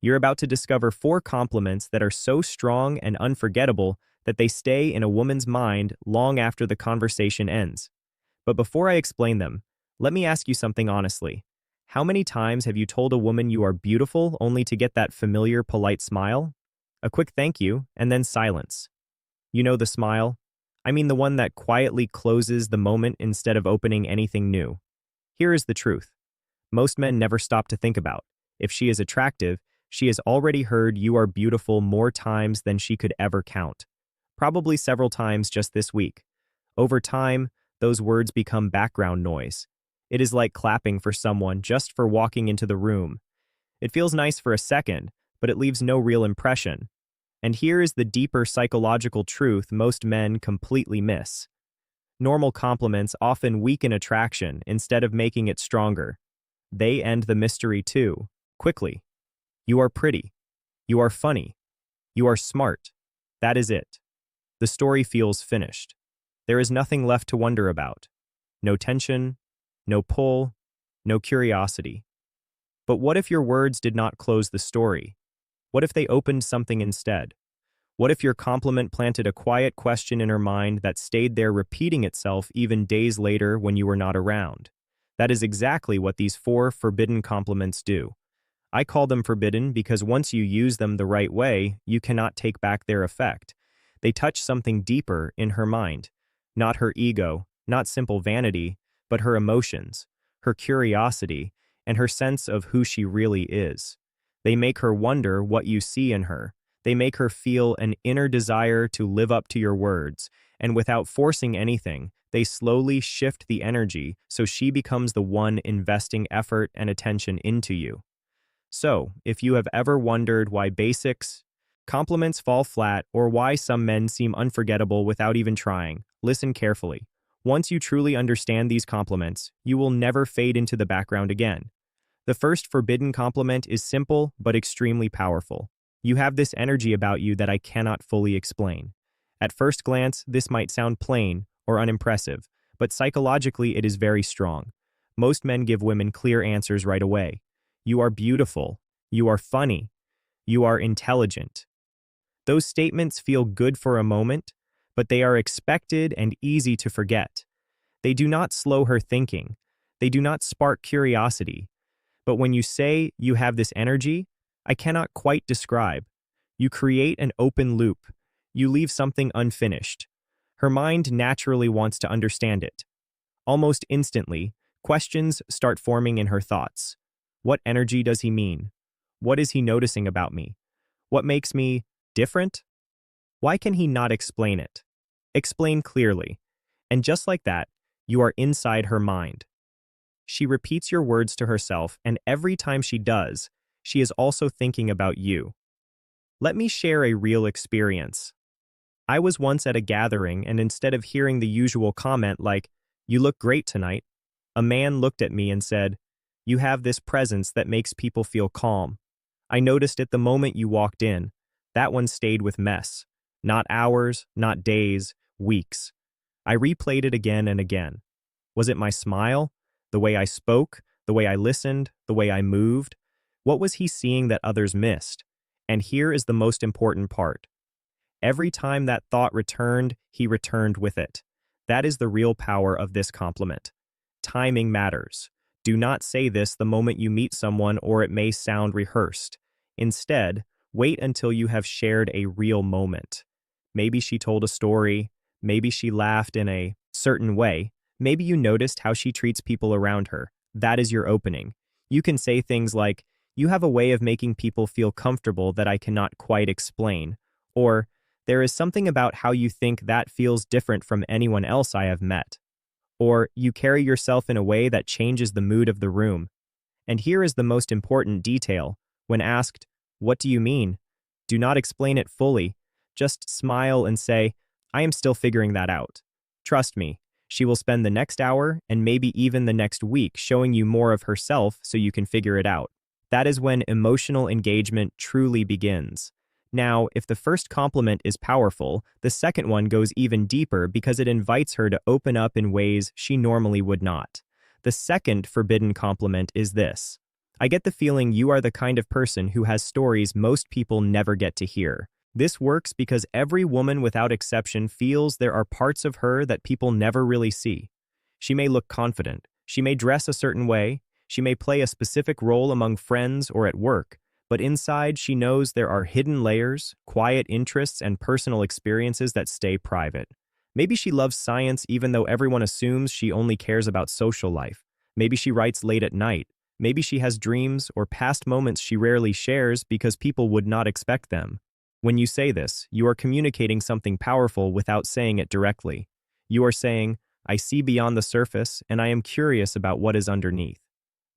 You're about to discover 4 compliments that are so strong and unforgettable that they stay in a woman's mind long after the conversation ends. But before I explain them, let me ask you something honestly. How many times have you told a woman you are beautiful only to get that familiar, polite smile? A quick thank you, and then silence. You know the smile? I mean the one that quietly closes the moment instead of opening anything new. Here is the truth. Most men never stop to think about. If she is attractive, she has already heard "you are beautiful" more times than she could ever count. Probably several times just this week. Over time, those words become background noise. It is like clapping for someone just for walking into the room. It feels nice for a second, but it leaves no real impression. And here is the deeper psychological truth most men completely miss. Normal compliments often weaken attraction instead of making it stronger. They end the mystery too, quickly. You are pretty. You are funny. You are smart. That is it. The story feels finished. There is nothing left to wonder about. No tension, no pull, no curiosity. But what if your words did not close the story? What if they opened something instead? What if your compliment planted a quiet question in her mind that stayed there repeating itself even days later when you were not around? That is exactly what these 4 forbidden compliments do. I call them forbidden because once you use them the right way, you cannot take back their effect. They touch something deeper in her mind. Not her ego, not simple vanity, but her emotions, her curiosity, and her sense of who she really is. They make her wonder what you see in her. They make her feel an inner desire to live up to your words, and without forcing anything, they slowly shift the energy so she becomes the one investing effort and attention into you. So, if you have ever wondered why compliments fall flat or why some men seem unforgettable without even trying, listen carefully. Once you truly understand these compliments, you will never fade into the background again. The first forbidden compliment is simple but extremely powerful. You have this energy about you that I cannot fully explain. At first glance, this might sound plain or unimpressive, but psychologically it is very strong. Most men give women clear answers right away. You are beautiful. You are funny. You are intelligent. Those statements feel good for a moment, but they are expected and easy to forget. They do not slow her thinking. They do not spark curiosity. But when you say you have this energy, I cannot quite describe. You create an open loop. You leave something unfinished. Her mind naturally wants to understand it. Almost instantly, questions start forming in her thoughts. What energy does he mean? What is he noticing about me? What makes me different? Why can he not explain it? Explain clearly. And just like that, you are inside her mind. She repeats your words to herself, and every time she does, she is also thinking about you. Let me share a real experience. I was once at a gathering, and instead of hearing the usual comment like, "You look great tonight," a man looked at me and said, "You have this presence that makes people feel calm. I noticed it the moment you walked in." That one stayed with mess. Not hours, not days, weeks. I replayed it again and again. Was it my smile? The way I spoke? The way I listened? The way I moved? What was he seeing that others missed? And here is the most important part. Every time that thought returned, he returned with it. That is the real power of this compliment. Timing matters. Do not say this the moment you meet someone or it may sound rehearsed. Instead, wait until you have shared a real moment. Maybe she told a story. Maybe she laughed in a certain way. Maybe you noticed how she treats people around her. That is your opening. You can say things like, "You have a way of making people feel comfortable that I cannot quite explain." Or, "There is something about how you think that feels different from anyone else I have met." Or, "You carry yourself in a way that changes the mood of the room." And here is the most important detail. When asked, "What do you mean?" do not explain it fully. Just smile and say, "I am still figuring that out." Trust me, she will spend the next hour and maybe even the next week showing you more of herself so you can figure it out. That is when emotional engagement truly begins. Now, if the first compliment is powerful, the second one goes even deeper because it invites her to open up in ways she normally would not. The second forbidden compliment is this. I get the feeling you are the kind of person who has stories most people never get to hear. This works because every woman without exception feels there are parts of her that people never really see. She may look confident, she may dress a certain way, she may play a specific role among friends or at work, but inside she knows there are hidden layers, quiet interests, and personal experiences that stay private. Maybe she loves science even though everyone assumes she only cares about social life. Maybe she writes late at night. Maybe she has dreams or past moments she rarely shares because people would not expect them. When you say this, you are communicating something powerful without saying it directly. You are saying, I see beyond the surface and I am curious about what is underneath.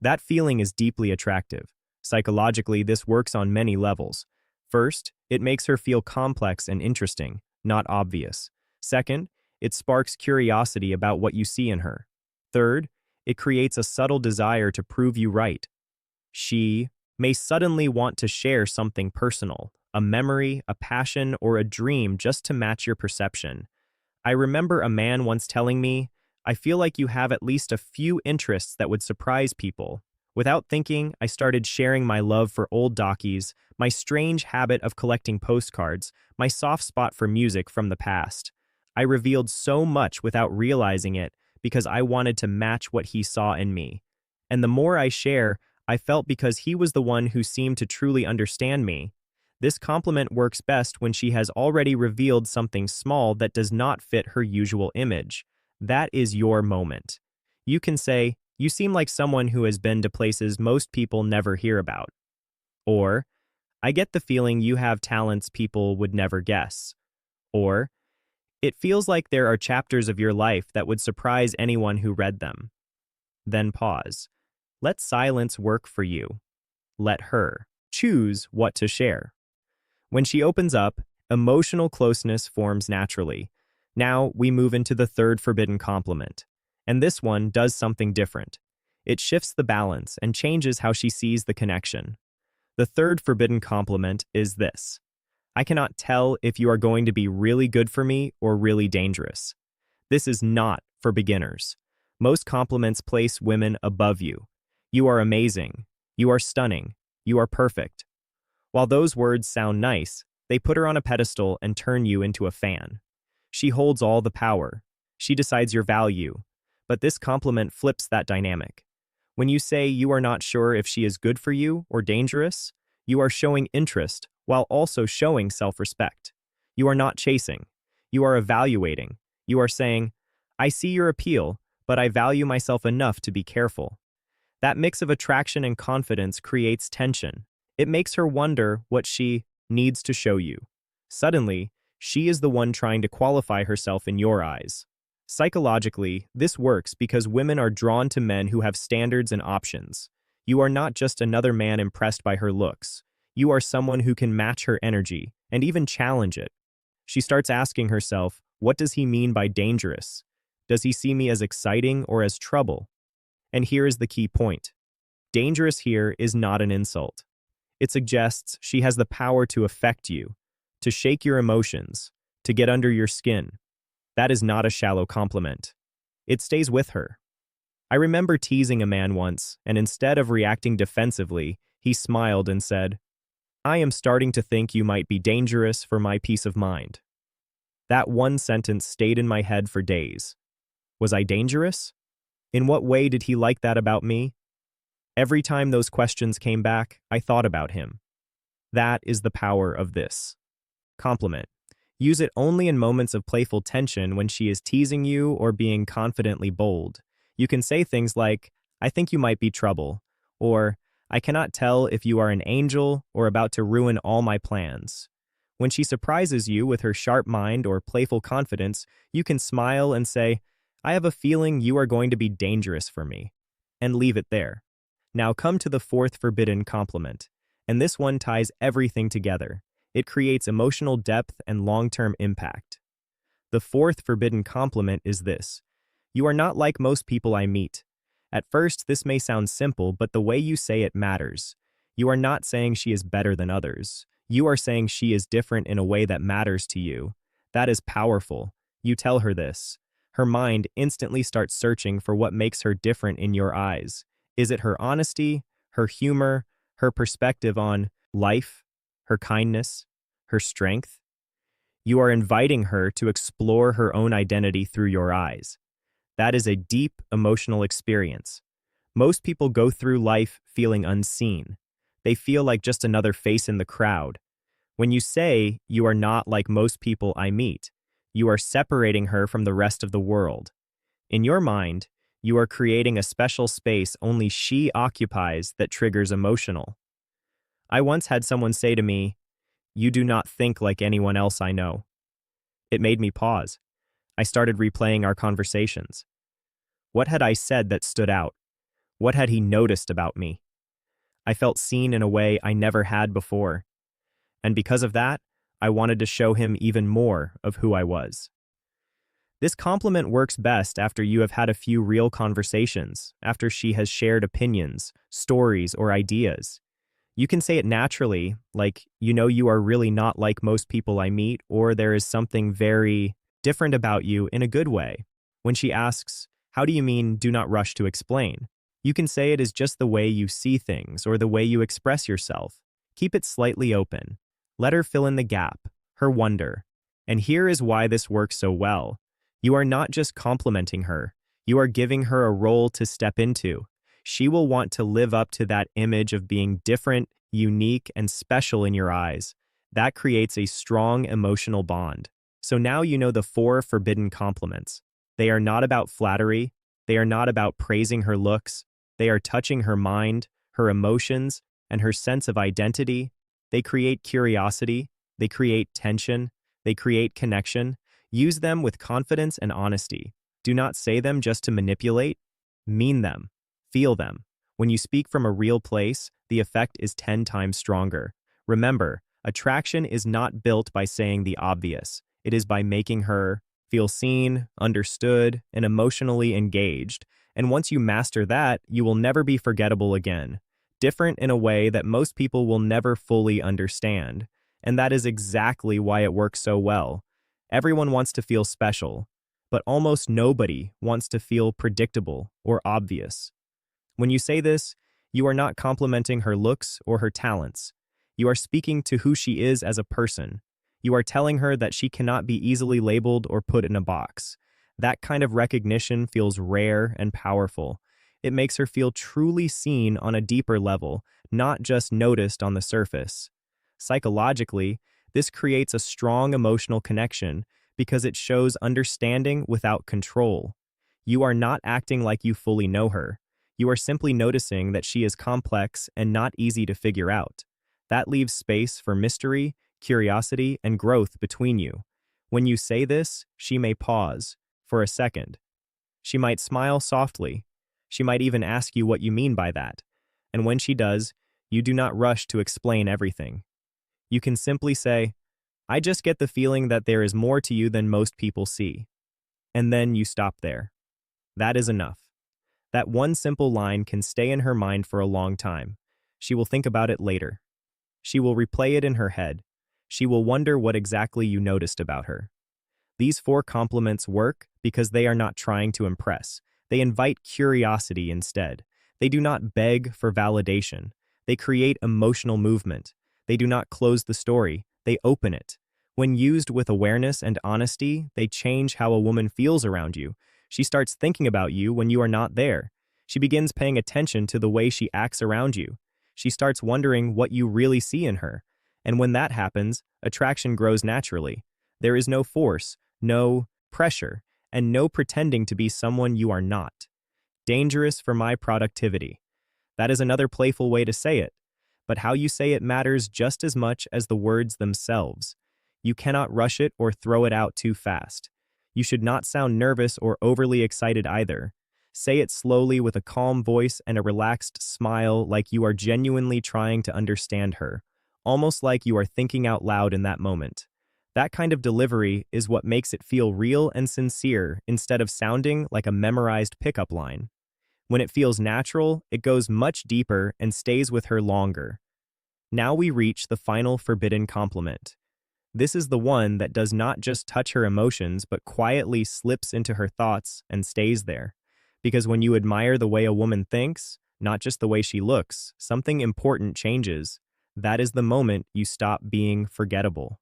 That feeling is deeply attractive. Psychologically, this works on many levels. First, it makes her feel complex and interesting, not obvious. Second, it sparks curiosity about what you see in her. Third, it creates a subtle desire to prove you right. She may suddenly want to share something personal, a memory, a passion, or a dream just to match your perception. I remember a man once telling me, I feel like you have at least a few interests that would surprise people. Without thinking, I started sharing my love for old dockies, my strange habit of collecting postcards, my soft spot for music from the past. I revealed so much without realizing it because I wanted to match what he saw in me. And the more I share, I felt because he was the one who seemed to truly understand me. This compliment works best when she has already revealed something small that does not fit her usual image. That is your moment. You can say, you seem like someone who has been to places most people never hear about. Or, I get the feeling you have talents people would never guess. Or, it feels like there are chapters of your life that would surprise anyone who read them. Then pause. Let silence work for you. Let her choose what to share. When she opens up, emotional closeness forms naturally. Now we move into the third forbidden compliment. And this one does something different. It shifts the balance and changes how she sees the connection. The third forbidden compliment is this. I cannot tell if you are going to be really good for me or really dangerous. This is not for beginners. Most compliments place women above you. You are amazing. You are stunning. You are perfect. While those words sound nice, they put her on a pedestal and turn you into a fan. She holds all the power. She decides your value. But this compliment flips that dynamic. When you say you are not sure if she is good for you or dangerous, you are showing interest while also showing self-respect. You are not chasing. You are evaluating. You are saying, I see your appeal, but I value myself enough to be careful. That mix of attraction and confidence creates tension. It makes her wonder what she needs to show you. Suddenly, she is the one trying to qualify herself in your eyes. Psychologically, this works because women are drawn to men who have standards and options. You are not just another man impressed by her looks. You are someone who can match her energy and even challenge it. She starts asking herself, what does he mean by dangerous? Does he see me as exciting or as trouble? And here is the key point. Dangerous here is not an insult. It suggests she has the power to affect you, to shake your emotions, to get under your skin. That is not a shallow compliment. It stays with her. I remember teasing a man once, and instead of reacting defensively, he smiled and said, I am starting to think you might be dangerous for my peace of mind. That one sentence stayed in my head for days. Was I dangerous? In what way did he like that about me? Every time those questions came back, I thought about him. That is the power of this compliment. Use it only in moments of playful tension when she is teasing you or being confidently bold. You can say things like, I think you might be trouble, or I cannot tell if you are an angel or about to ruin all my plans. When she surprises you with her sharp mind or playful confidence, you can smile and say, I have a feeling you are going to be dangerous for me, and leave it there. Now come to the fourth forbidden compliment, and this one ties everything together. It creates emotional depth and long-term impact. The fourth forbidden compliment is this. You are not like most people I meet. At first, this may sound simple, but the way you say it matters. You are not saying she is better than others. You are saying she is different in a way that matters to you. That is powerful. You tell her this. Her mind instantly starts searching for what makes her different in your eyes. Is it her honesty, her humor, her perspective on life, her kindness, her strength. You are inviting her to explore her own identity through your eyes. That is a deep emotional experience. Most people go through life feeling unseen. They feel like just another face in the crowd. When you say, "You are not like most people I meet," you are separating her from the rest of the world. In your mind, you are creating a special space only she occupies that triggers emotional. I once had someone say to me, "You do not think like anyone else I know." It made me pause. I started replaying our conversations. What had I said that stood out? What had he noticed about me? I felt seen in a way I never had before. And because of that, I wanted to show him even more of who I was. This compliment works best after you have had a few real conversations, after she has shared opinions, stories, or ideas. You can say it naturally, like, you are really not like most people I meet, or there is something very different about you in a good way. When she asks, "How do you mean, do not rush to explain?" You can say it is just the way you see things or the way you express yourself. Keep it slightly open. Let her fill in the gap, her wonder. And here is why this works so well. You are not just complimenting her, you are giving her a role to step into. She will want to live up to that image of being different, unique, and special in your eyes. That creates a strong emotional bond. So now you know the 4 forbidden compliments. They are not about flattery. They are not about praising her looks. They are touching her mind, her emotions, and her sense of identity. They create curiosity. They create tension. They create connection. Use them with confidence and honesty. Do not say them just to manipulate. Mean them. Feel them. When you speak from a real place, the effect is 10 times stronger. Remember, attraction is not built by saying the obvious. It is by making her feel seen, understood, and emotionally engaged. And once you master that, you will never be forgettable again. Different in a way that most people will never fully understand. And that is exactly why it works so well. Everyone wants to feel special, but almost nobody wants to feel predictable or obvious. When you say this, you are not complimenting her looks or her talents. You are speaking to who she is as a person. You are telling her that she cannot be easily labeled or put in a box. That kind of recognition feels rare and powerful. It makes her feel truly seen on a deeper level, not just noticed on the surface. Psychologically, this creates a strong emotional connection because it shows understanding without control. You are not acting like you fully know her. You are simply noticing that she is complex and not easy to figure out. That leaves space for mystery, curiosity, and growth between you. When you say this, she may pause for a second. She might smile softly. She might even ask you what you mean by that. And when she does, you do not rush to explain everything. You can simply say, "I just get the feeling that there is more to you than most people see." And then you stop there. That is enough. That one simple line can stay in her mind for a long time. She will think about it later. She will replay it in her head. She will wonder what exactly you noticed about her. These 4 compliments work because they are not trying to impress. They invite curiosity instead. They do not beg for validation. They create emotional movement. They do not close the story. They open it. When used with awareness and honesty, they change how a woman feels around you. She starts thinking about you when you are not there. She begins paying attention to the way she acts around you. She starts wondering what you really see in her. And when that happens, attraction grows naturally. There is no force, no pressure, and no pretending to be someone you are not. Dangerous for my productivity. That is another playful way to say it. But how you say it matters just as much as the words themselves. You cannot rush it or throw it out too fast. You should not sound nervous or overly excited either. Say it slowly with a calm voice and a relaxed smile, like you are genuinely trying to understand her, almost like you are thinking out loud in that moment. That kind of delivery is what makes it feel real and sincere instead of sounding like a memorized pickup line. When it feels natural, it goes much deeper and stays with her longer. Now we reach the final forbidden compliment. This is the one that does not just touch her emotions but quietly slips into her thoughts and stays there. Because when you admire the way a woman thinks, not just the way she looks. Something important changes. That is the moment you stop being forgettable.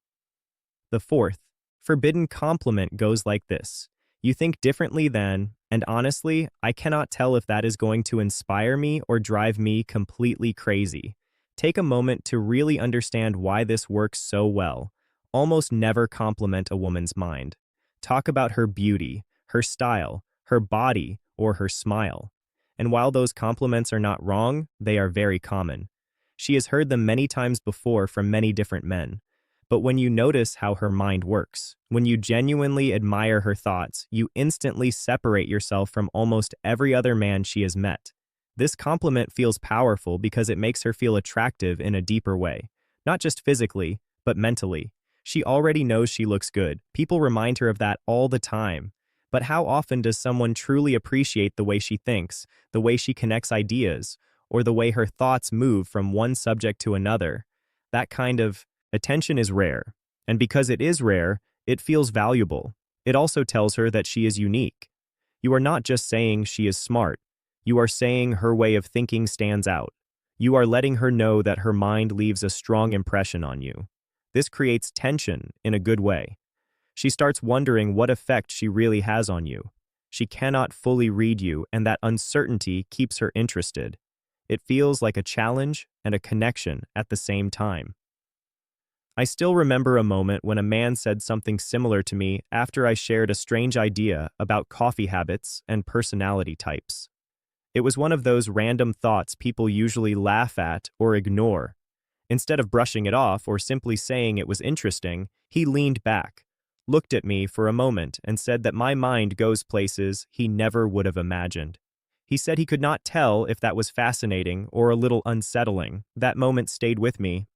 The fourth, forbidden compliment goes like this. You think differently than, and honestly, I cannot tell if that is going to inspire me or drive me completely crazy. Take a moment to really understand why this works so well. Almost never compliment a woman's mind. Talk about her beauty, her style, her body, or her smile. And while those compliments are not wrong, they are very common. She has heard them many times before from many different men. But when you notice how her mind works, when you genuinely admire her thoughts, you instantly separate yourself from almost every other man she has met. This compliment feels powerful because it makes her feel attractive in a deeper way, not just physically, but mentally. She already knows she looks good. People remind her of that all the time. But how often does someone truly appreciate the way she thinks, the way she connects ideas, or the way her thoughts move from one subject to another? That kind of attention is rare, and because it is rare, it feels valuable. It also tells her that she is unique. You are not just saying she is smart. You are saying her way of thinking stands out. You are letting her know that her mind leaves a strong impression on you. This creates tension in a good way. She starts wondering what effect she really has on you. She cannot fully read you, and that uncertainty keeps her interested. It feels like a challenge and a connection at the same time. I still remember a moment when a man said something similar to me after I shared a strange idea about coffee habits and personality types. It was one of those random thoughts people usually laugh at or ignore. Instead of brushing it off or simply saying it was interesting, he leaned back, looked at me for a moment, and said that my mind goes places he never would have imagined. He said he could not tell if that was fascinating or a little unsettling. That moment stayed with me.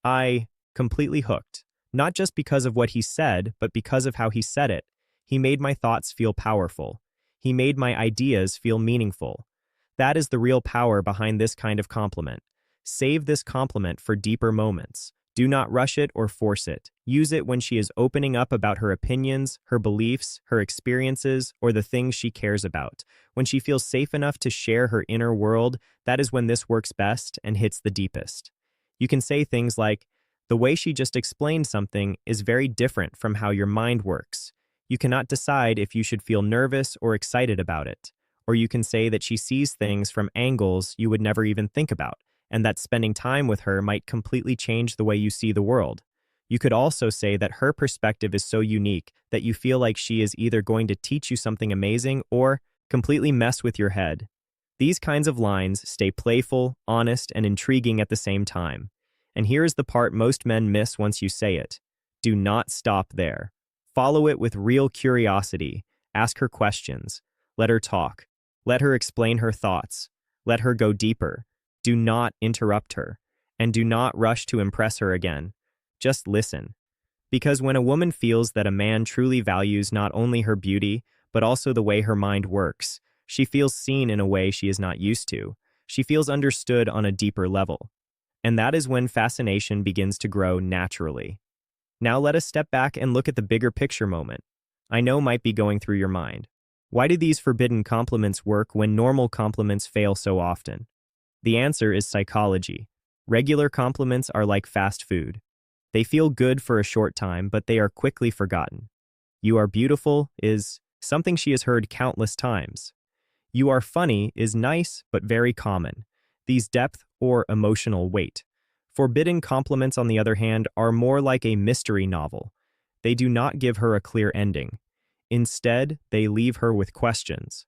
I completely hooked, not just because of what he said, but because of how he said it. He made my thoughts feel powerful. He made my ideas feel meaningful. That is the real power behind this kind of compliment. Save this compliment for deeper moments. Do not rush it or force it. Use it when she is opening up about her opinions, her beliefs, her experiences, or the things she cares about. When she feels safe enough to share her inner world, that is when this works best and hits the deepest. You can say things like, "The way she just explained something is very different from how your mind works. You cannot decide if you should feel nervous or excited about it." Or you can say that she sees things from angles you would never even think about, and that spending time with her might completely change the way you see the world. You could also say that her perspective is so unique that you feel like she is either going to teach you something amazing or completely mess with your head. These kinds of lines stay playful, honest, and intriguing at the same time. And here is the part most men miss once you say it. Do not stop there. Follow it with real curiosity. Ask her questions. Let her talk. Let her explain her thoughts. Let her go deeper. Do not interrupt her. And do not rush to impress her again. Just listen. Because when a woman feels that a man truly values not only her beauty, but also the way her mind works, she feels seen in a way she is not used to. She feels understood on a deeper level. And that is when fascination begins to grow naturally. Now let us step back and look at the bigger picture moment. I know might be going through your mind. Why do these forbidden compliments work when normal compliments fail so often? The answer is psychology. Regular compliments are like fast food. They feel good for a short time, but they are quickly forgotten. You are beautiful is something she has heard countless times. You are funny is nice but very common. These depth or emotional weight. Forbidden compliments, on the other hand, are more like a mystery novel. They do not give her a clear ending. Instead, they leave her with questions.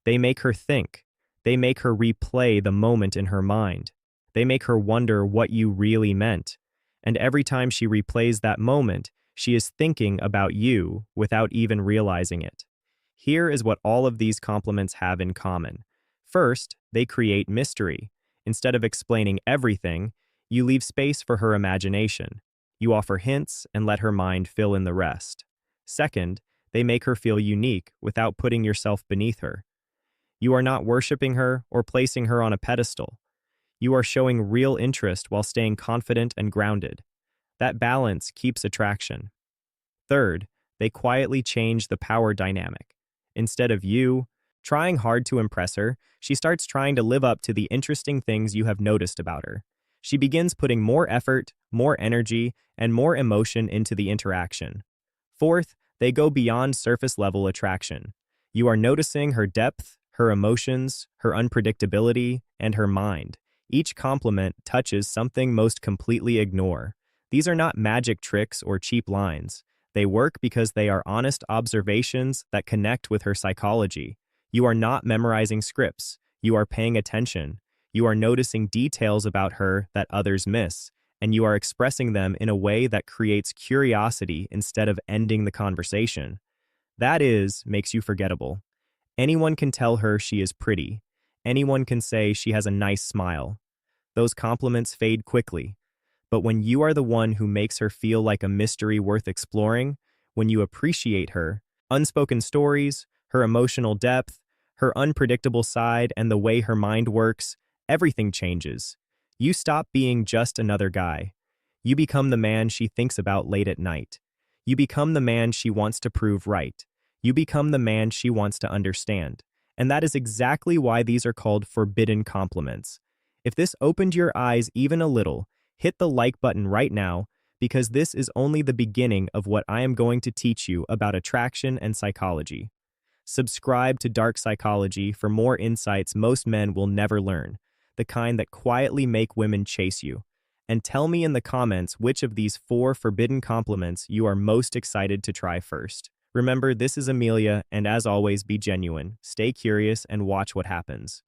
They make her think. They make her replay the moment in her mind. They make her wonder what you really meant. And every time she replays that moment, she is thinking about you without even realizing it. Here is what all of these compliments have in common. First, they create mystery. Instead of explaining everything, you leave space for her imagination. You offer hints and let her mind fill in the rest. Second, they make her feel unique without putting yourself beneath her. You are not worshiping her or placing her on a pedestal. You are showing real interest while staying confident and grounded. That balance keeps attraction. Third, they quietly change the power dynamic. Instead of you Trying hard to impress her, she starts trying to live up to the interesting things you have noticed about her. She begins putting more effort, more energy, and more emotion into the interaction. Fourth, they go beyond surface-level attraction. You are noticing her depth, her emotions, her unpredictability, and her mind. Each compliment touches something most completely ignore. These are not magic tricks or cheap lines. They work because they are honest observations that connect with her psychology. You are not memorizing scripts. You are paying attention. You are noticing details about her that others miss, and you are expressing them in a way that creates curiosity instead of ending the conversation. That makes you forgettable. Anyone can tell her she is pretty. Anyone can say she has a nice smile. Those compliments fade quickly. But when you are the one who makes her feel like a mystery worth exploring, when you appreciate her, unspoken stories, her emotional depth, her unpredictable side, and the way her mind works, everything changes. You stop being just another guy. You become the man she thinks about late at night. You become the man she wants to prove right. You become the man she wants to understand. And that is exactly why these are called forbidden compliments. If this opened your eyes even a little, hit the like button right now, because this is only the beginning of what I am going to teach you about attraction and psychology. Subscribe to Dark Psychology for more insights most men will never learn, the kind that quietly make women chase you. And tell me in the comments which of these 4 forbidden compliments you are most excited to try first. Remember, this is Amelia, and as always, be genuine, stay curious, and watch what happens.